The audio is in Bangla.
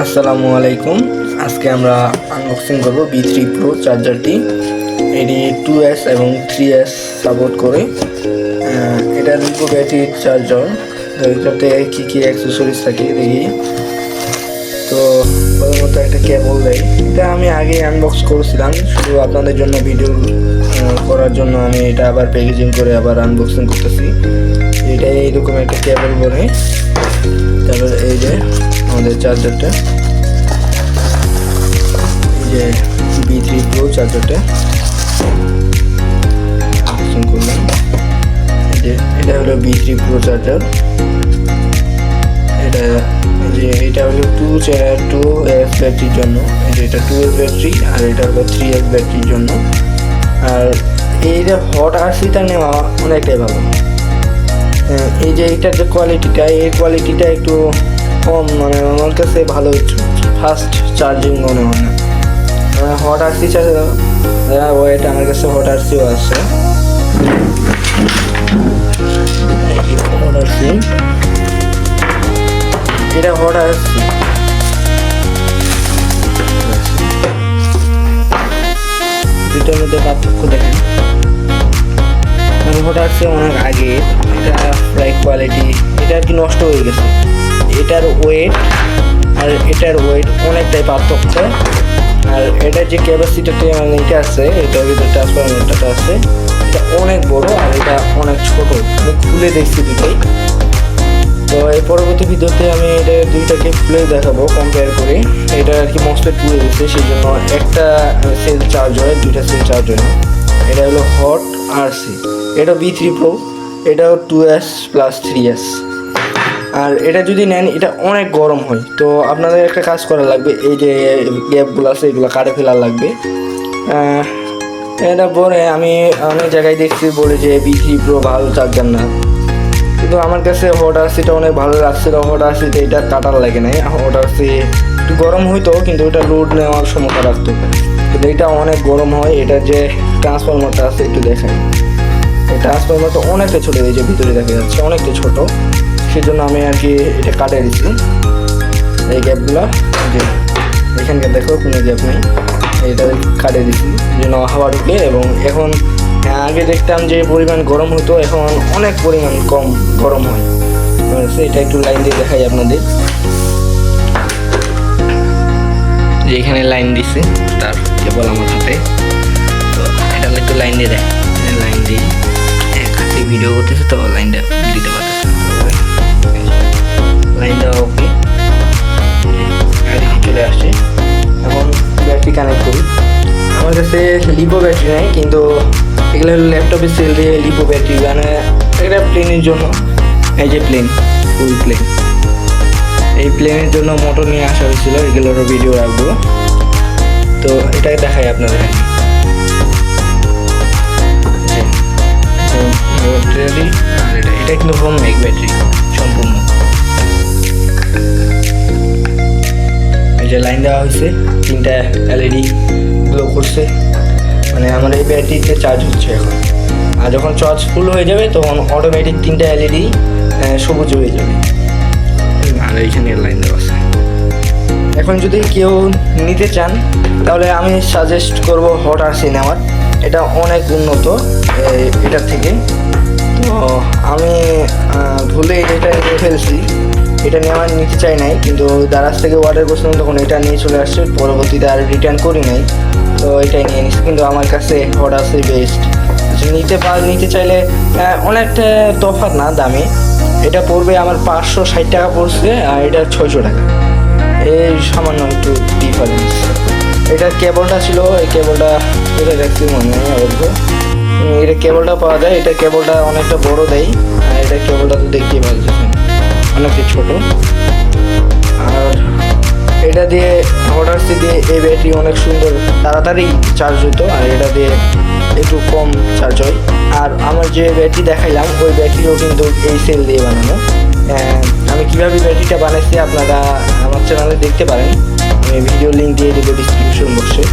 আসসালামু আলাইকুম। আজকে আমরা আনবক্সিং করব B3 Pro চার্জারটি। এটি 2S এবং 3S সাপোর্ট করে। এটা লিপো ব্যাটারির চার্জার। তো এটাতে কী কী অ্যাক্সেসরিজ থাকে দেখি। তো প্রথমত একটা কেবল দেয়। এটা আমি আগে আনবক্স করেছিলাম, শুধু আপনাদের জন্য ভিডিও করার জন্য আমি এটা আবার প্যাকেজিং করে আবার আনবক্সিং করতেছি। এটা এইরকম একটা কেবল বলে। তারপর এই যে আমাদের চার্জারটা, এই যে B3 Pro চার্জারটা করলাম। এটা হলো B3 Pro চার্জার। এটা হলো 2S ব্যাটারির জন্য। এটা 2S ব্যাটারি আর এটা হলো 3S ব্যাটারির জন্য। আর এইটা হট আরসিটা নেওয়া অনেকটাই ভালো। এই যে এটার যে কোয়ালিটিটা, এই কোয়ালিটিটা একটু কম, মানে আমার কাছে ভালো, ফাস্ট চার্জিং মনে হয় না। হট আরসি চার্জার ওয়েট আমার কাছে হট আরসিও আছে। হট আরসি, এটা হট আরসি। দুটোর মধ্যে পার্থক্য দেখেন। হট আরসি অনেক আগে, এটা প্রায় কোয়ালিটি, এটা আর কি নষ্ট হয়ে গেছে। এটার ওয়েট আর এটার ওয়েট অনেকটাই পার্থক্য। আর এটার যে ক্যাপাসিটিতে মানে এটা আছে, এটার ভিতরে ট্রান্সফরমারটা আছে, এটা অনেক বড় আর এটা অনেক ছোট। আমি খুলে দেখছি দুটোই। তো এই পরবর্তী ভিডিওতে আমি এটা দুইটাকে খুলে দেখাবো কম্পেয়ার করে। এটা আর কি মসফেট পুড়ে গেছে, সেই জন্য একটা সেল চার্জ হয়, দুইটা সেল চার্জ হয় না। এটা হলো হট আরসি। এটা B3 Pro, এটাও 2S প্লাস 3S। আর এটা যদি নেন এটা অনেক গরম হয়। তো আপনাদের একটা কাজ করা লাগবে, এই যে গ্যাপগুলো আছে এগুলো কাটে ফেলা লাগবে। এটা পরে আমি অনেক জায়গায় দেখছি বলে যে B3 Pro ভালো চার্জার না, কিন্তু আমার কাছে হট আরসিটা অনেক ভালো লাগছিল। হট আরসিতে এটা কাটার লাগে নাই। হট আরসি একটু গরম হইতো, কিন্তু ওটা লোড নেওয়ার ক্ষমতা রাখতো, কিন্তু এটা অনেক গরম হয়। এটার যে ট্রান্সফরমারটা আছে একটু দেখেন, এই ট্রান্সফরমারটা অনেকটা ছোটো, এই যে ভিতরে দেখা যাচ্ছে অনেকটা ছোটো, সেই জন্য আমি আর কি এটা কাটে দিচ্ছি। এই গ্যাপগুলো, যে এখানকার দেখো কোনো গ্যাপ নেই, এটা কাটে দিচ্ছি যেন হাওয়া ঢুকে। এবং এখন আগে দেখতাম যে পরিমাণ গরম হতো, এখন অনেক পরিমাণ কম গরম হয়। এটা একটু লাইন দিয়ে দেখাই আপনাদের, যে এখানে লাইন দিছে তার কেবল আমার হাতে। তো এটা একটু লাইন দিয়ে দেখ, লাইন দিয়ে হাতে ভিডিও করতেছে তো লাইনটা দিতে পারতেছে। লাইন দেওয়া ওকে, চলে আসছে। এখন ব্যাটারি কানেক্ট করি। আমার কাছে লিপো ব্যাটারি নেই, কিন্তু এগুলো হলো ল্যাপটপে সেল দিয়ে লিপো ব্যাটারি, মানে এটা প্লেনের জন্য। এই যে প্লেন, ফুল প্লেন, এই প্লেনের জন্য মোটর নিয়ে আসা হয়েছিল, এগুলোরও ভিডিও রাখবো। তো এটাই দেখাই আপনাদের। ব্যাটারি, আর এটা কিন্তু হোম মেক ব্যাটারি সম্পূর্ণ। এই যে লাইন দেওয়া হয়েছে, তিনটা LED গ্লো করছে, মানে আমার এই ব্যাটারিতে চার্জ হচ্ছে এখন। আর যখন চার্জ ফুল হয়ে যাবে তখন অটোমেটিক তিনটা LED সবুজ হয়ে যাবে। আর এইখানে লাইন দেওয়া আছে। এখন যদি কেউ নিতে চান তাহলে আমি সাজেস্ট করব হট আরসি নেওয়ার। এটা অনেক উন্নত এটার থেকে। তো আমি ভুলে এটা নিয়ে ফেলছি, এটা নিতে চাই নাই, কিন্তু দারাজ থেকে অর্ডার করছিলাম তখন এটা নিয়ে চলে আসছে, পরবর্তীতে আর রিটার্ন করি নাই। তো এটাই নিয়ে নিচ্ছি, কিন্তু আমার কাছে হট আরসি বেস্ট। নিতে চাইলে অনেকটা তফাৎ না দামে, এটা পড়বে আমার 560 টাকা পড়ছে, আর এটা 600 টাকা, এই সামান্য একটু ডিফারেন্স। এটার কেবলটা ছিল, এই কেবলটা এটা দেখছি মনে নেই অবশ্য। এটা কেবলটা পাওয়া যায়, এটা কেবলটা অনেকটা বড় দেয়, আর এটা কেবলটা তো দেখতেই পাচ্ছেন অনেকটা ছোট। আর এটা দিয়ে হট আরসি দিয়ে এই ব্যাটারি অনেক সুন্দর তাড়াতাড়ি চার্জ হতো, আর এটা দিয়ে একটু কম চার্জ হয়। আর আমার যে ব্যাটারি দেখাইলাম ওই ব্যাটারিও কিন্তু এই সেল দিয়ে বানানো। আমি কীভাবে ব্যাটারিটা বানাইছি আপনারা আমার চ্যানেলে দেখতে পারেন, আমি ভিডিও লিঙ্ক দিয়ে দেবো ডিসক্রিপশন বক্সে।